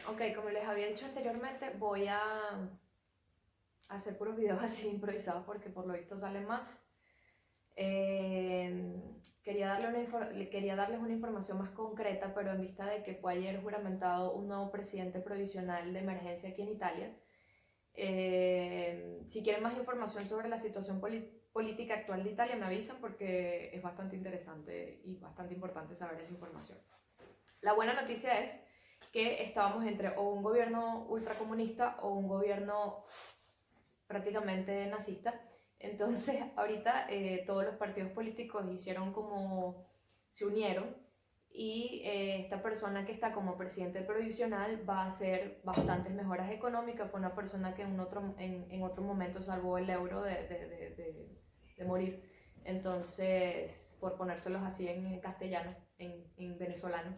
Ok, como les había dicho anteriormente, voy a hacer puros videos así improvisados porque por lo visto salen más. Quería darles una información más concreta, pero en vista de que fue ayer juramentado un nuevo presidente provisional de emergencia aquí en Italia. Si quieren más información sobre la situación política actual de Italia, me avisan porque es bastante interesante y bastante importante saber esa información. La buena noticia es que estábamos entre o un gobierno ultracomunista o un gobierno prácticamente nazista. Entonces ahorita todos los partidos políticos hicieron como se unieron y esta persona que está como presidente provisional va a hacer bastantes mejoras económicas. Fue una persona que en otro momento salvó el euro de morir. Entonces, por ponérselos así en castellano, en venezolano.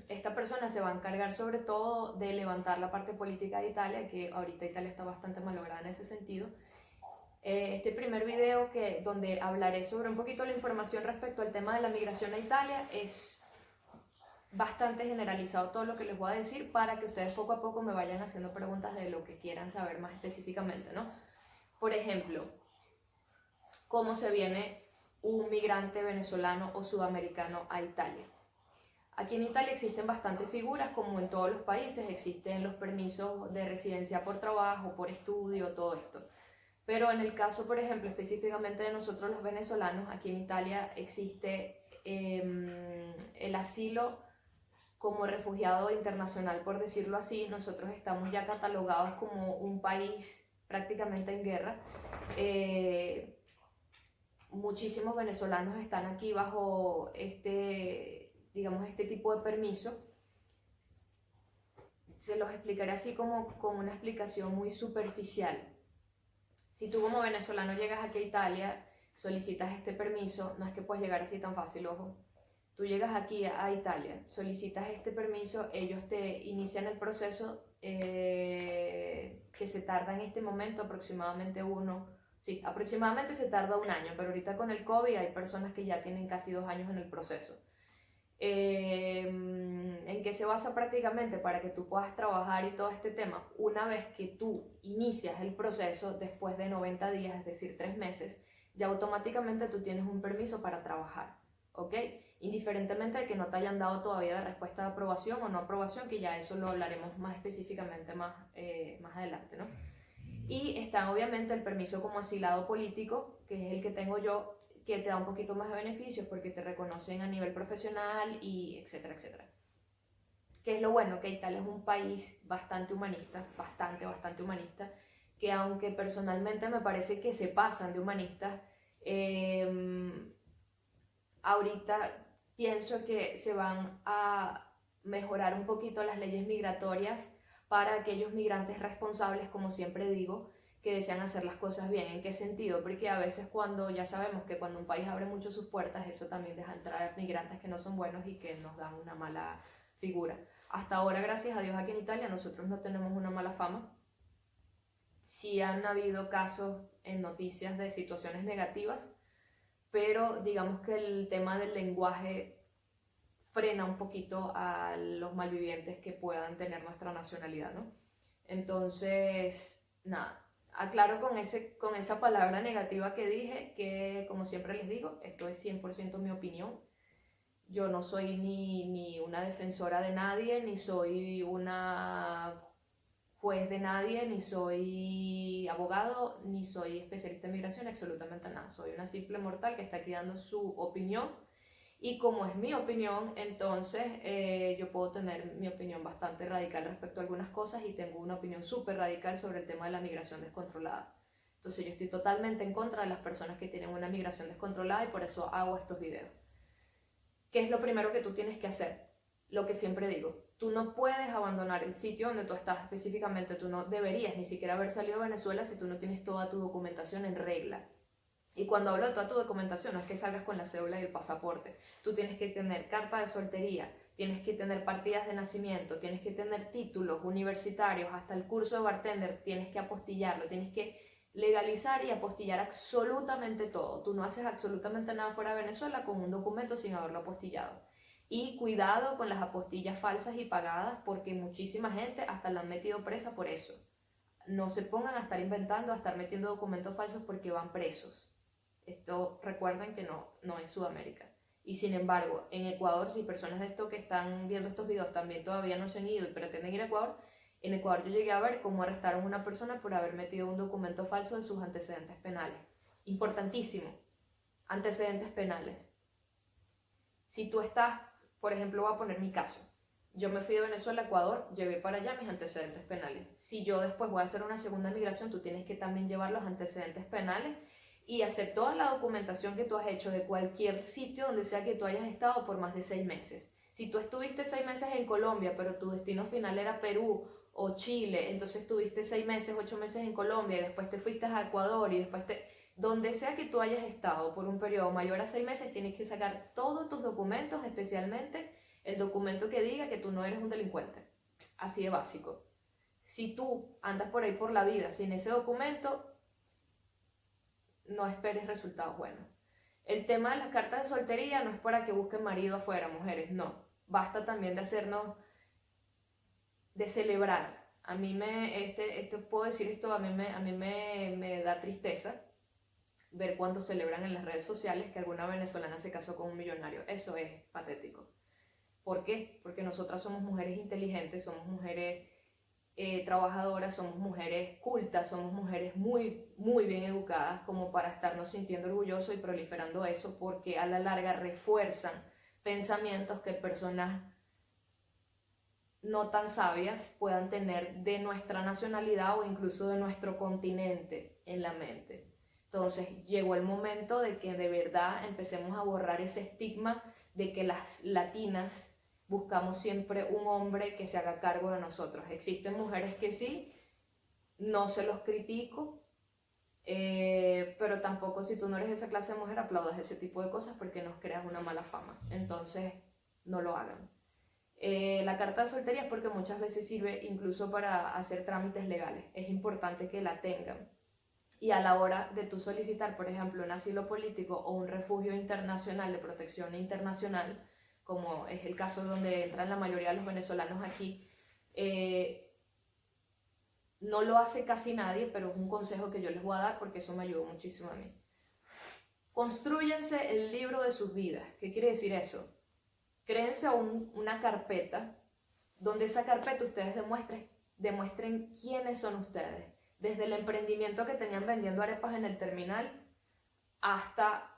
Esta persona se va a encargar sobre todo de levantar la parte política de Italia, que ahorita Italia está bastante malograda en ese sentido. Este primer video donde hablaré sobre un poquito la información respecto al tema de la migración a Italia es bastante generalizado todo lo que les voy a decir para que ustedes poco a poco me vayan haciendo preguntas de lo que quieran saber más específicamente, ¿no? Por ejemplo, ¿cómo se viene un migrante venezolano o sudamericano a Italia? Aquí en Italia existen bastantes figuras, como en todos los países, existen los permisos de residencia por trabajo, por estudio, todo esto. Pero en el caso, por ejemplo, específicamente de nosotros los venezolanos, aquí en Italia existe el asilo como refugiado internacional, por decirlo así. Nosotros estamos ya catalogados como un país prácticamente en guerra. Muchísimos venezolanos están aquí bajo digamos, este tipo de permiso. Se los explicaré así como con una explicación muy superficial. Si tú como venezolano llegas aquí a Italia, solicitas este permiso, no es que puedas llegar así tan fácil, ojo. Tú llegas aquí a Italia, solicitas este permiso, ellos te inician el proceso que se tarda en este momento aproximadamente aproximadamente se tarda un año, pero ahorita con el COVID hay personas que ya tienen casi 2 años en el proceso. ¿En qué se basa prácticamente para que tú puedas trabajar y todo este tema? Una vez que tú inicias el proceso, después de 90 días, es decir, 3 meses, ya automáticamente tú tienes un permiso para trabajar, ¿ok? Indiferentemente de que no te hayan dado todavía la respuesta de aprobación o no aprobación, que ya eso lo hablaremos más específicamente más adelante, ¿no? Y está obviamente el permiso como asilado político, que es el que tengo yo, que te da un poquito más de beneficios porque te reconocen a nivel profesional y etcétera, etcétera. ¿Qué es lo bueno? Que Italia es un país bastante humanista, bastante humanista, que aunque personalmente me parece que se pasan de humanistas, ahorita pienso que se van a mejorar un poquito las leyes migratorias para aquellos migrantes responsables, como siempre digo, que desean hacer las cosas bien. ¿En qué sentido? Porque a veces ya sabemos que cuando un país abre mucho sus puertas, eso también deja entrar migrantes que no son buenos y que nos dan una mala figura. Hasta ahora, gracias a Dios, aquí en Italia nosotros no tenemos una mala fama. Sí han habido casos en noticias de situaciones negativas, pero digamos que el tema del lenguaje frena un poquito a los malvivientes que puedan tener nuestra nacionalidad, ¿no? Entonces, nada, aclaro con esa palabra negativa que dije, que como siempre les digo, esto es 100% mi opinión. Yo no soy ni una defensora de nadie, ni soy una juez de nadie, ni soy abogado, ni soy especialista en migración, absolutamente nada. Soy una simple mortal que está aquí dando su opinión. Y como es mi opinión, entonces yo puedo tener mi opinión bastante radical respecto a algunas cosas y tengo una opinión súper radical sobre el tema de la migración descontrolada. Entonces yo estoy totalmente en contra de las personas que tienen una migración descontrolada y por eso hago estos videos. ¿Qué es lo primero que tú tienes que hacer? Lo que siempre digo, tú no puedes abandonar el sitio donde tú estás específicamente, tú no deberías ni siquiera haber salido de Venezuela si tú no tienes toda tu documentación en regla. Y cuando hablo de toda tu documentación, no es que salgas con la cédula y el pasaporte. Tú tienes que tener carta de soltería, tienes que tener partidas de nacimiento, tienes que tener títulos universitarios, hasta el curso de bartender tienes que apostillarlo, tienes que legalizar y apostillar absolutamente todo. Tú no haces absolutamente nada fuera de Venezuela con un documento sin haberlo apostillado. Y cuidado con las apostillas falsas y pagadas, porque muchísima gente hasta la han metido presa por eso. No se pongan a estar inventando, a estar metiendo documentos falsos porque van presos. Esto recuerden que no es Sudamérica. Y sin embargo, en Ecuador, si personas de esto que están viendo estos videos también todavía no se han ido y pretenden ir a Ecuador, en Ecuador yo llegué a ver cómo arrestaron a una persona por haber metido un documento falso de sus antecedentes penales. Importantísimo, antecedentes penales. Si tú estás, por ejemplo, voy a poner mi caso. Yo me fui de Venezuela a Ecuador, llevé para allá mis antecedentes penales. Si yo después voy a hacer una segunda migración, tú tienes que también llevar los antecedentes penales y hacer toda la documentación que tú has hecho de cualquier sitio donde sea que tú hayas estado por más de 6 meses. Si tú estuviste 6 meses en Colombia, pero tu destino final era Perú o Chile, entonces estuviste 6 meses, 8 meses en Colombia y después te fuiste a Ecuador y después donde sea que tú hayas estado por un periodo mayor a 6 meses, tienes que sacar todos tus documentos, especialmente el documento que diga que tú no eres un delincuente. Así de básico. Si tú andas por ahí por la vida sin ese documento, no esperes resultados buenos. El tema de las cartas de soltería no es para que busquen marido afuera, mujeres, no. Basta también de hacernos, de celebrar. A mí puedo decir esto, a mí me da tristeza ver cuando celebran en las redes sociales que alguna venezolana se casó con un millonario. Eso es patético. ¿Por qué? Porque nosotras somos mujeres inteligentes, somos mujeres trabajadoras, somos mujeres cultas, somos mujeres muy, muy bien educadas como para estarnos sintiendo orgullosos y proliferando eso, porque a la larga refuerzan pensamientos que personas no tan sabias puedan tener de nuestra nacionalidad o incluso de nuestro continente en la mente. Entonces llegó el momento de que de verdad empecemos a borrar ese estigma de que las latinas buscamos siempre un hombre que se haga cargo de nosotros. Existen mujeres que sí, no se los critico, pero tampoco, si tú no eres esa clase de mujer, aplaudas ese tipo de cosas porque nos creas una mala fama. Entonces no lo hagan. La carta de soltería es porque muchas veces sirve incluso para hacer trámites legales. Es importante que la tengan. Y a la hora de tú solicitar, por ejemplo, un asilo político o un refugio internacional de protección internacional, como es el caso donde entran la mayoría de los venezolanos aquí, no lo hace casi nadie, pero es un consejo que yo les voy a dar porque eso me ayudó muchísimo a mí. Constrúyanse el libro de sus vidas. ¿Qué quiere decir eso? Créense una carpeta donde esa carpeta ustedes demuestren quiénes son ustedes. Desde el emprendimiento que tenían vendiendo arepas en el terminal hasta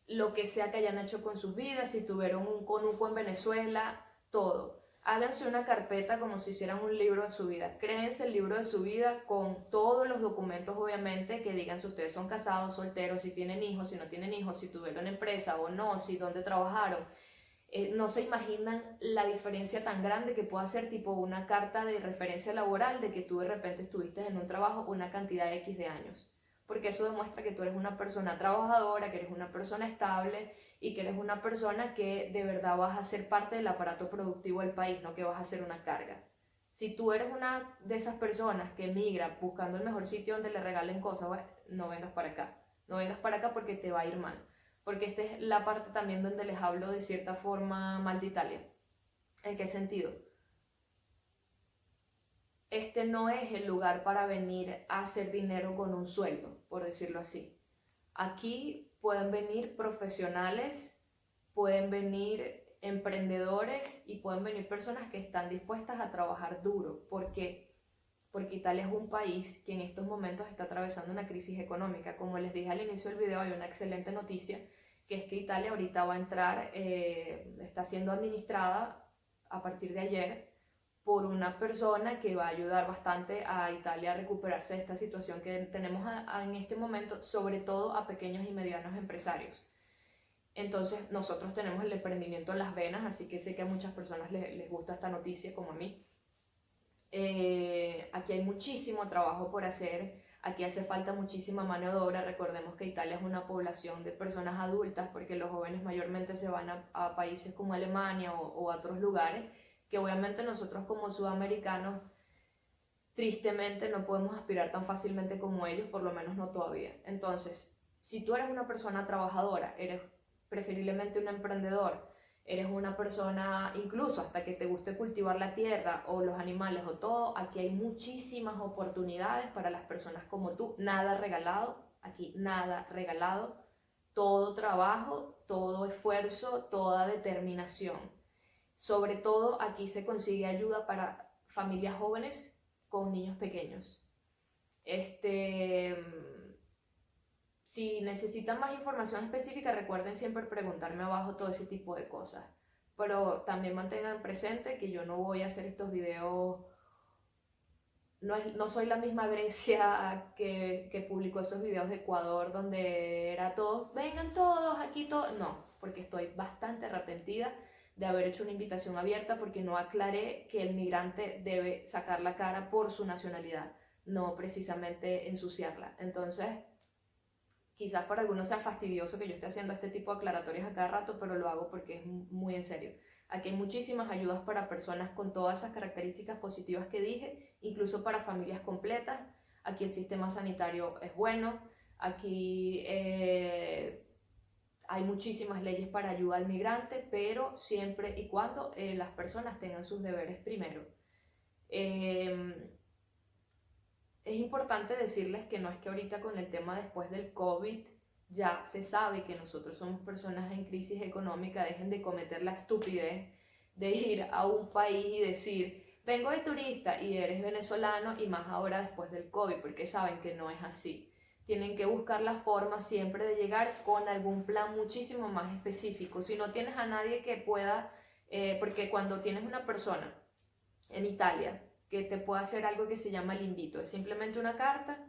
lo que sea que hayan hecho con sus vidas, si tuvieron un conuco en Venezuela, todo. Háganse una carpeta como si hicieran un libro de su vida. Créense el libro de su vida con todos los documentos, obviamente, que digan si ustedes son casados, solteros, si tienen hijos, si no tienen hijos, si tuvieron empresa o no, si dónde trabajaron. No se imaginan la diferencia tan grande que puede hacer tipo una carta de referencia laboral de que tú de repente estuviste en un trabajo una cantidad de X de años. Porque eso demuestra que tú eres una persona trabajadora, que eres una persona estable y que eres una persona que de verdad vas a ser parte del aparato productivo del país, no que vas a ser una carga. Si tú eres una de esas personas que migra buscando el mejor sitio donde le regalen cosas, bueno, no vengas para acá. No vengas para acá porque te va a ir mal. Porque esta es la parte también donde les hablo de cierta forma mal de Italia. ¿En qué sentido? Este no es el lugar para venir a hacer dinero con un sueldo, por decirlo así. Aquí pueden venir profesionales, pueden venir emprendedores y pueden venir personas que están dispuestas a trabajar duro. ¿Por qué? Porque Italia es un país que en estos momentos está atravesando una crisis económica. Como les dije al inicio del video, hay una excelente noticia, que es que Italia ahorita va a entrar, está siendo administrada a partir de ayer por una persona que va a ayudar bastante a Italia a recuperarse de esta situación que tenemos en este momento, sobre todo a pequeños y medianos empresarios. Entonces nosotros tenemos el emprendimiento en las venas, así que sé que a muchas personas les gusta esta noticia, como a mí. Aquí hay muchísimo trabajo por hacer, aquí hace falta muchísima mano de obra. Recordemos que Italia es una población de personas adultas porque los jóvenes mayormente se van a países como Alemania o a otros lugares que obviamente nosotros como sudamericanos tristemente no podemos aspirar tan fácilmente como ellos, por lo menos no todavía. Entonces, si tú eres una persona trabajadora, eres preferiblemente un emprendedor eres una persona, incluso hasta que te guste cultivar la tierra o los animales o todo, aquí hay muchísimas oportunidades para las personas como tú. Nada regalado, aquí nada regalado. Todo trabajo, todo esfuerzo, toda determinación. Sobre todo aquí se consigue ayuda para familias jóvenes con niños pequeños. Si necesitan más información específica, recuerden siempre preguntarme abajo todo ese tipo de cosas. Pero también mantengan presente que yo no voy a hacer estos videos, no soy la misma Grecia que publicó esos videos de Ecuador donde era todos, vengan todos, aquí todos. No, porque estoy bastante arrepentida de haber hecho una invitación abierta porque no aclaré que el migrante debe sacar la cara por su nacionalidad, no precisamente ensuciarla. Entonces, quizás para algunos sea fastidioso que yo esté haciendo este tipo de aclaratorias a cada rato, pero lo hago porque es muy en serio. Aquí hay muchísimas ayudas para personas con todas esas características positivas que dije, incluso para familias completas. Aquí el sistema sanitario es bueno, aquí hay muchísimas leyes para ayuda al migrante, pero siempre y cuando las personas tengan sus deberes primero. Es importante decirles que no es que ahorita con el tema después del COVID ya se sabe que nosotros somos personas en crisis económica, dejen de cometer la estupidez de ir a un país y decir, vengo de turista y eres venezolano, y más ahora después del COVID, porque saben que no es así. Tienen que buscar la forma siempre de llegar con algún plan muchísimo más específico. Si no tienes a nadie que pueda, porque cuando tienes una persona en Italia que te pueda hacer algo que se llama el invito, es simplemente una carta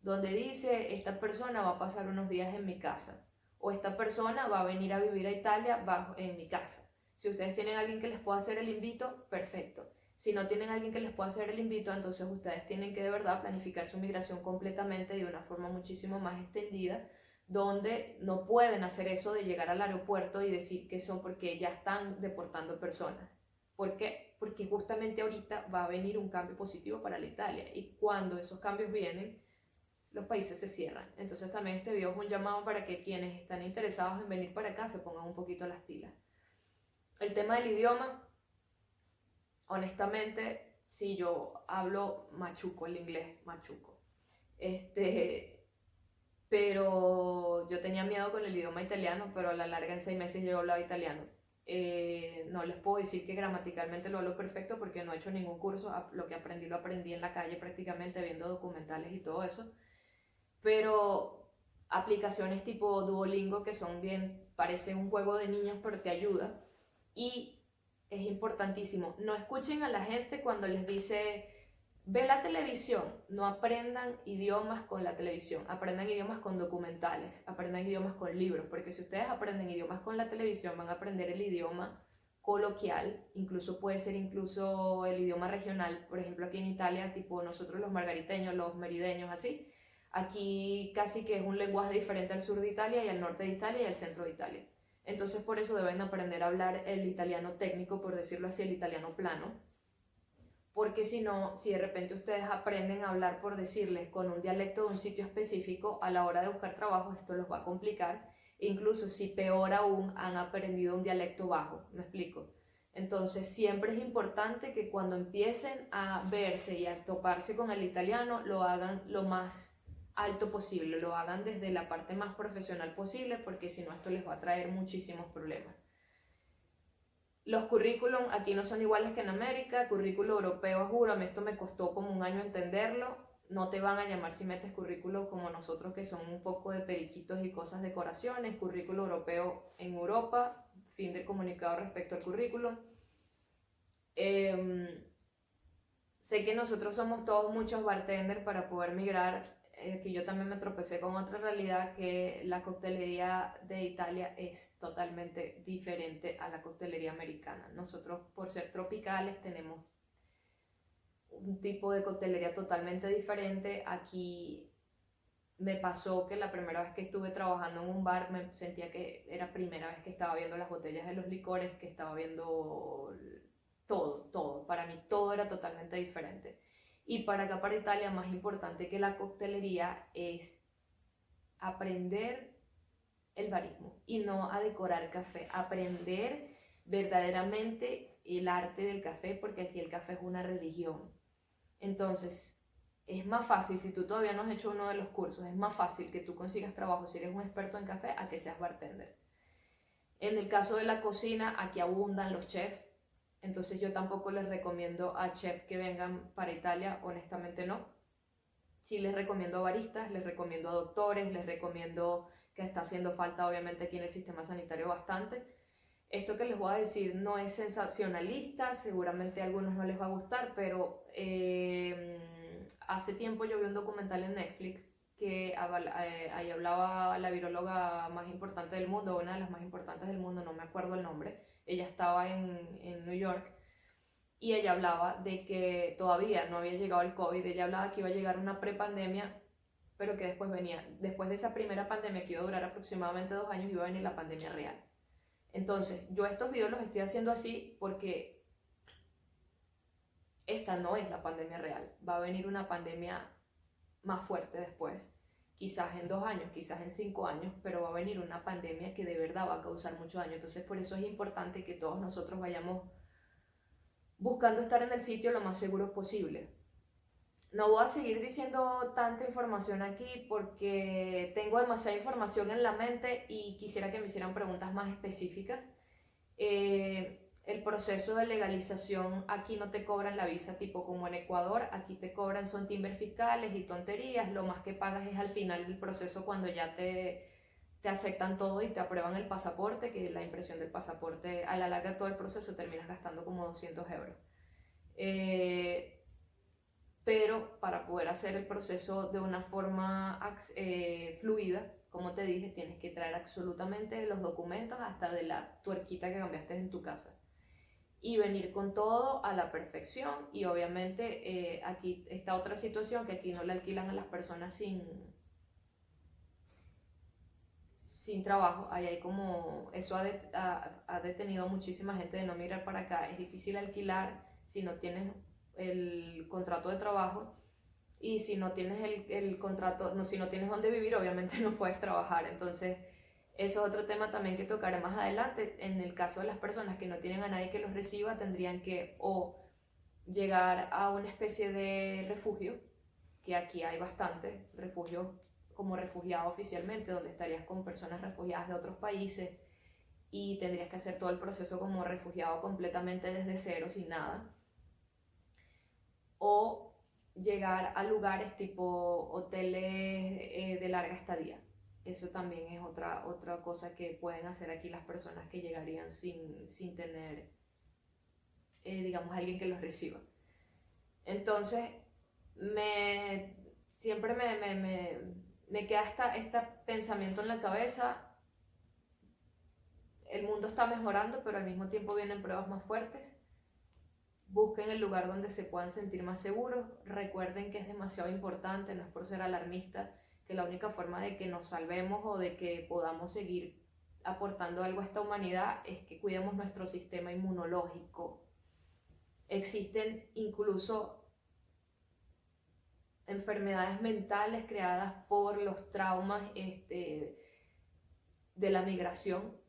donde dice, esta persona va a pasar unos días en mi casa, o esta persona va a venir a vivir a Italia en mi casa. Si ustedes tienen a alguien que les pueda hacer el invito, perfecto. Si no tienen a alguien que les pueda hacer el invito, entonces ustedes tienen que de verdad planificar su migración completamente de una forma muchísimo más extendida, donde no pueden hacer eso de llegar al aeropuerto y decir que son porque ya están deportando personas. ¿Por qué? Porque justamente ahorita va a venir un cambio positivo para la Italia, y cuando esos cambios vienen, los países se cierran. Entonces también este video es un llamado para que quienes están interesados en venir para acá se pongan un poquito las pilas. El tema del idioma, honestamente, si yo hablo machuco, el inglés machuco. Pero yo tenía miedo con el idioma italiano, pero a la larga en 6 meses yo hablaba italiano. No les puedo decir que gramaticalmente lo hablo perfecto porque no he hecho ningún curso, lo que aprendí lo aprendí en la calle prácticamente viendo documentales y todo eso, pero aplicaciones tipo Duolingo que son bien, parecen un juego de niños pero te ayuda. Y es importantísimo, no escuchen a la gente cuando les dice ve la televisión, no aprendan idiomas con la televisión, aprendan idiomas con documentales, aprendan idiomas con libros, porque si ustedes aprenden idiomas con la televisión van a aprender el idioma coloquial, incluso puede ser incluso el idioma regional, por ejemplo aquí en Italia, tipo nosotros los margariteños, los merideños, así, aquí casi que es un lenguaje diferente al sur de Italia y al norte de Italia y al centro de Italia. Entonces por eso deben aprender a hablar el italiano técnico, por decirlo así, el italiano plano, porque si no, si de repente ustedes aprenden a hablar, por decirles, con un dialecto de un sitio específico, a la hora de buscar trabajo esto los va a complicar, incluso si peor aún han aprendido un dialecto bajo, ¿me explico? Entonces siempre es importante que cuando empiecen a verse y a toparse con el italiano, lo hagan lo más alto posible, lo hagan desde la parte más profesional posible, porque si no esto les va a traer muchísimos problemas. Los currículum aquí no son iguales que en América, currículo europeo, juro, a mí esto me costó como un año entenderlo. No te van a llamar si metes currículo como nosotros, que son un poco de periquitos y cosas, decoraciones. Currículo europeo en Europa, fin del comunicado respecto al currículum. Sé que nosotros somos todos muchos bartenders para poder migrar. Que yo también me tropecé con otra realidad, que la coctelería de Italia es totalmente diferente a la coctelería americana. Nosotros, por ser tropicales, tenemos un tipo de coctelería totalmente diferente. Aquí me pasó que la primera vez que estuve trabajando en un bar me sentía que era primera vez que estaba viendo las botellas de los licores, que estaba viendo todo. Para mí todo era totalmente diferente. Y para acá, para Italia, más importante que la coctelería es aprender el barismo y no a decorar café, aprender verdaderamente el arte del café, porque aquí el café es una religión. Entonces, es más fácil, si tú todavía no has hecho uno de los cursos, es más fácil que tú consigas trabajo si eres un experto en café a que seas bartender. En el caso de la cocina, aquí abundan los chefs, entonces yo tampoco les recomiendo a chefs que vengan para Italia, honestamente no. Sí les recomiendo a baristas, les recomiendo a doctores, les recomiendo, que está haciendo falta obviamente aquí en el sistema sanitario bastante. Esto que les voy a decir no es sensacionalista, seguramente a algunos no les va a gustar, pero hace tiempo yo vi un documental en Netflix que ahí hablaba la viróloga más importante del mundo, una de las más importantes del mundo, no me acuerdo el nombre. Ella estaba en New York y ella hablaba de que todavía no había llegado el COVID. Ella hablaba que iba a llegar una prepandemia, pero que después venía, después de esa primera pandemia que iba a durar aproximadamente 2 años, iba a venir la pandemia real. Entonces, yo estos videos los estoy haciendo así porque esta no es la pandemia real. Va a venir una pandemia más fuerte después, quizás en 2 años, quizás en 5 años, pero va a venir una pandemia que de verdad va a causar mucho daño. Entonces, por eso es importante que todos nosotros vayamos buscando estar en el sitio lo más seguro posible. No voy a seguir diciendo tanta información aquí porque tengo demasiada información en la mente y quisiera que me hicieran preguntas más específicas. El proceso de legalización, aquí no te cobran la visa tipo como en Ecuador, aquí te cobran son timbres fiscales y tonterías, lo más que pagas es al final del proceso cuando ya te aceptan todo y te aprueban el pasaporte, que la impresión del pasaporte a la larga de todo el proceso terminas gastando como 200 euros. Pero para poder hacer el proceso de una forma fluida, como te dije, tienes que traer absolutamente los documentos hasta de la tuerquita que cambiaste en tu casa y venir con todo a la perfección. Y obviamente aquí está otra situación, que aquí no le alquilan a las personas sin trabajo. Ahí hay como, eso ha detenido a muchísima gente de no migrar para acá. Es difícil alquilar si no tienes el contrato de trabajo, y si no tienes el contrato, no, si no tienes dónde vivir, obviamente no puedes trabajar. Entonces, eso es otro tema también que tocaré más adelante. En el caso de las personas que no tienen a nadie que los reciba, tendrían que o llegar a una especie de refugio, que aquí hay bastante refugios como refugiado oficialmente, donde estarías con personas refugiadas de otros países y tendrías que hacer todo el proceso como refugiado completamente desde cero, sin nada. O llegar a lugares tipo hoteles de larga estadía. Eso también es otra cosa que pueden hacer aquí las personas que llegarían sin tener, digamos, alguien que los reciba. Entonces, siempre me queda este pensamiento en la cabeza. El mundo está mejorando, pero al mismo tiempo vienen pruebas más fuertes. Busquen el lugar donde se puedan sentir más seguros. Recuerden que es demasiado importante, no es por ser alarmista, que la única forma de que nos salvemos o de que podamos seguir aportando algo a esta humanidad es que cuidemos nuestro sistema inmunológico. Existen incluso enfermedades mentales creadas por los traumas de la migración.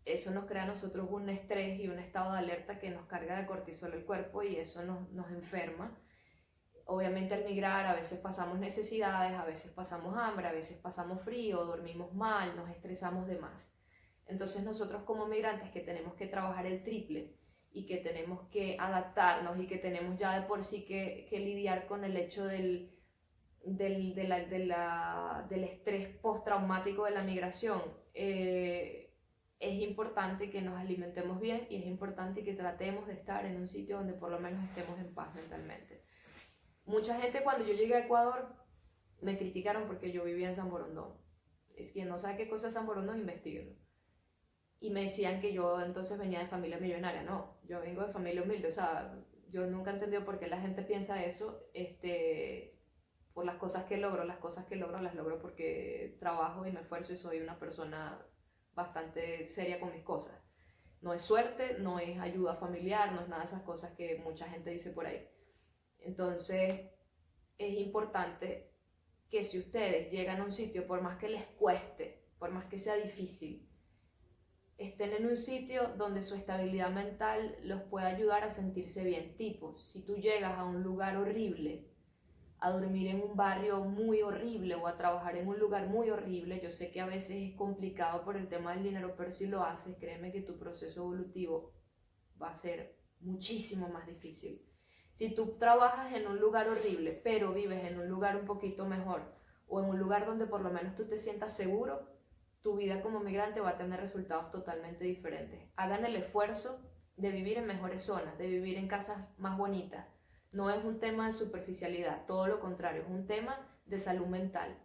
Eso nos crea a nosotros un estrés y un estado de alerta que nos carga de cortisol el cuerpo, y eso nos enferma. Obviamente al migrar a veces pasamos necesidades, a veces pasamos hambre, a veces pasamos frío, dormimos mal, nos estresamos de más. Entonces nosotros como migrantes, que tenemos que trabajar el triple y que tenemos que adaptarnos y que tenemos ya de por sí que lidiar con el hecho del estrés postraumático de la migración, es importante que nos alimentemos bien y es importante que tratemos de estar en un sitio donde por lo menos estemos en paz mentalmente. Mucha gente, cuando yo llegué a Ecuador, me criticaron porque yo vivía en San Borondón. Es quien no sabe qué cosa es San Borondón, investíguenlo. Y me decían que yo entonces venía de familia millonaria. No, yo vengo de familia humilde. O sea, yo nunca he entendido por qué la gente piensa eso. Por las cosas que logro. Las cosas que logro las logro porque trabajo y me esfuerzo y soy una persona bastante seria con mis cosas. No es suerte, no es ayuda familiar, no es nada de esas cosas que mucha gente dice por ahí. Entonces, es importante que si ustedes llegan a un sitio, por más que les cueste, por más que sea difícil, estén en un sitio donde su estabilidad mental los pueda ayudar a sentirse bien. Tipo, si tú llegas a un lugar horrible, a dormir en un barrio muy horrible o a trabajar en un lugar muy horrible, yo sé que a veces es complicado por el tema del dinero, pero si lo haces, créeme que tu proceso evolutivo va a ser muchísimo más difícil. Si tú trabajas en un lugar horrible, pero vives en un lugar un poquito mejor, o en un lugar donde por lo menos tú te sientas seguro, tu vida como migrante va a tener resultados totalmente diferentes. Hagan el esfuerzo de vivir en mejores zonas, de vivir en casas más bonitas. No es un tema de superficialidad, todo lo contrario, es un tema de salud mental.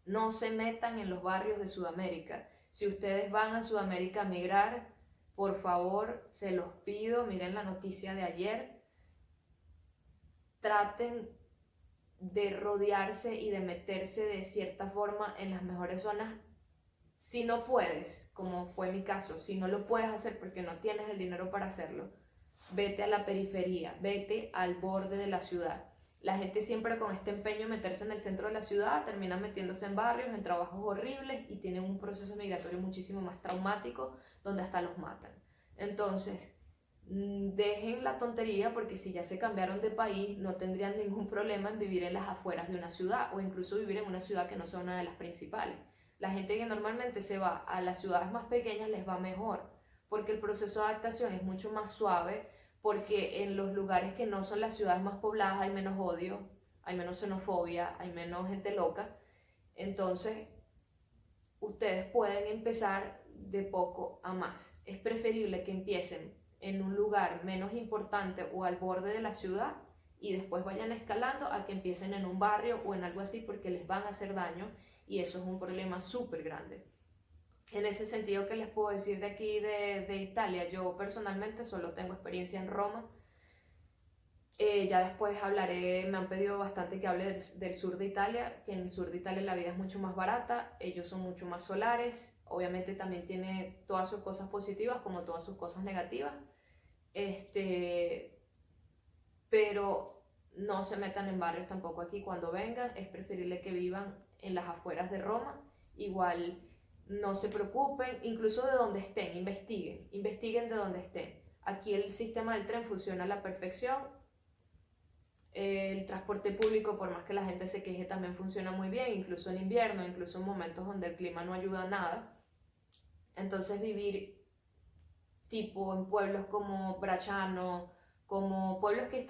No se metan en los barrios de Sudamérica. Si ustedes van a Sudamérica a migrar, por favor, se los pido, miren la noticia de ayer, traten de rodearse y de meterse de cierta forma en las mejores zonas. Si no puedes, como fue mi caso, si no lo puedes hacer porque no tienes el dinero para hacerlo, vete a la periferia, vete al borde de la ciudad. La gente siempre con este empeño de meterse en el centro de la ciudad termina metiéndose en barrios, en trabajos horribles y tienen un proceso migratorio muchísimo más traumático donde hasta los matan. Entonces, dejen la tontería porque si ya se cambiaron de país no tendrían ningún problema en vivir en las afueras de una ciudad o incluso vivir en una ciudad que no sea una de las principales. La gente que normalmente se va a las ciudades más pequeñas les va mejor porque el proceso de adaptación es mucho más suave, porque en los lugares que no son las ciudades más pobladas hay menos odio, hay menos xenofobia, hay menos gente loca. Entonces, ustedes pueden empezar de poco a más. Es preferible que empiecen en un lugar menos importante o al borde de la ciudad y después vayan escalando a que empiecen en un barrio o en algo así porque les van a hacer daño y eso es un problema súper grande. En ese sentido, ¿qué les puedo decir de aquí de Italia? Yo personalmente solo tengo experiencia en Roma. Ya después hablaré, me han pedido bastante que hable del sur de Italia, que en el sur de Italia la vida es mucho más barata, ellos son mucho más solares, obviamente también tiene todas sus cosas positivas como todas sus cosas negativas, pero no se metan en barrios tampoco aquí cuando vengan, es preferible que vivan en las afueras de Roma, igual no se preocupen, incluso de donde estén, investiguen de donde estén. Aquí el sistema del tren funciona a la perfección. El transporte público, por más que la gente se queje, también funciona muy bien, incluso en invierno, incluso en momentos donde el clima no ayuda a nada. Entonces vivir tipo en pueblos como Bracciano, como pueblos que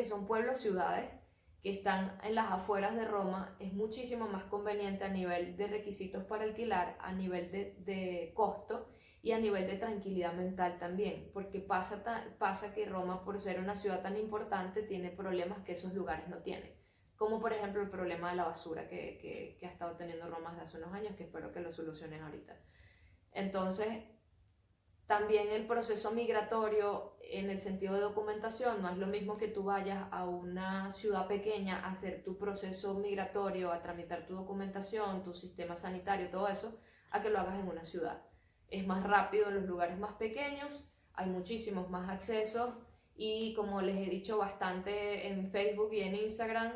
son pueblos ciudades, que están en las afueras de Roma, es muchísimo más conveniente a nivel de requisitos para alquilar, a nivel de costo y a nivel de tranquilidad mental también, porque pasa que Roma, por ser una ciudad tan importante, tiene problemas que esos lugares no tienen, como por ejemplo el problema de la basura que ha estado teniendo Roma desde hace unos años, que espero que lo solucionen ahorita. Entonces, también el proceso migratorio en el sentido de documentación no es lo mismo que tú vayas a una ciudad pequeña a hacer tu proceso migratorio, a tramitar tu documentación, tu sistema sanitario, todo eso, a que lo hagas en una ciudad. Es más rápido en los lugares más pequeños, hay muchísimos más accesos y como les he dicho bastante en Facebook y en Instagram,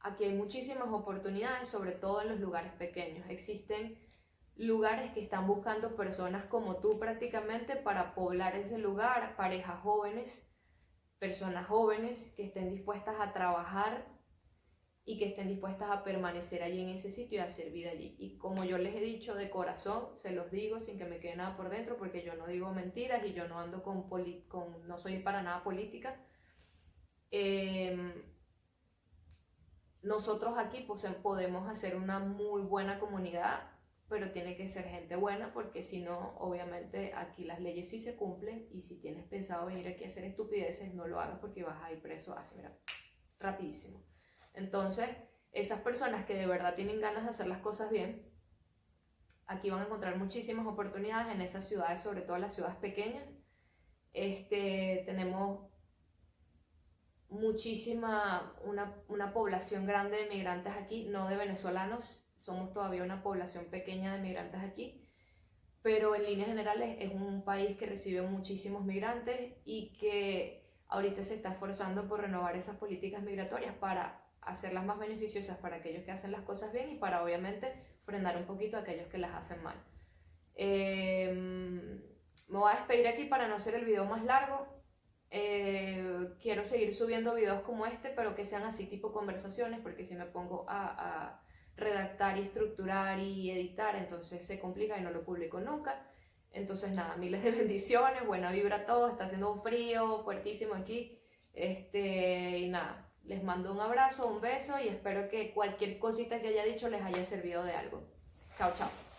aquí hay muchísimas oportunidades, sobre todo en los lugares pequeños. Existen lugares que están buscando personas como tú prácticamente para poblar ese lugar, parejas jóvenes, personas jóvenes que estén dispuestas a trabajar y que estén dispuestas a permanecer allí en ese sitio y a hacer vida allí. Y como yo les he dicho de corazón, se los digo sin que me quede nada por dentro, porque yo no digo mentiras y yo no ando no soy para nada política. Nosotros aquí pues, podemos hacer una muy buena comunidad, pero tiene que ser gente buena porque si no, obviamente aquí las leyes sí se cumplen y si tienes pensado venir aquí a hacer estupideces, no lo hagas porque vas a ir preso así, mira, rapidísimo. Entonces, esas personas que de verdad tienen ganas de hacer las cosas bien, aquí van a encontrar muchísimas oportunidades en esas ciudades, sobre todo las ciudades pequeñas. Tenemos una población grande de migrantes aquí, no de venezolanos, somos todavía una población pequeña de migrantes aquí, pero en líneas generales es un país que recibe muchísimos migrantes y que ahorita se está esforzando por renovar esas políticas migratorias para hacerlas más beneficiosas para aquellos que hacen las cosas bien y para obviamente frenar un poquito a aquellos que las hacen mal. Me voy a despedir aquí para no hacer el video más largo. Quiero seguir subiendo videos como este, pero que sean así tipo conversaciones, porque si me pongo a redactar y estructurar y editar, entonces se complica y no lo publico nunca. Entonces nada, miles de bendiciones, buena vibra a todos, está haciendo un frío fuertísimo aquí. Y nada, les mando un abrazo, un beso y espero que cualquier cosita que haya dicho les haya servido de algo. Chao, chao.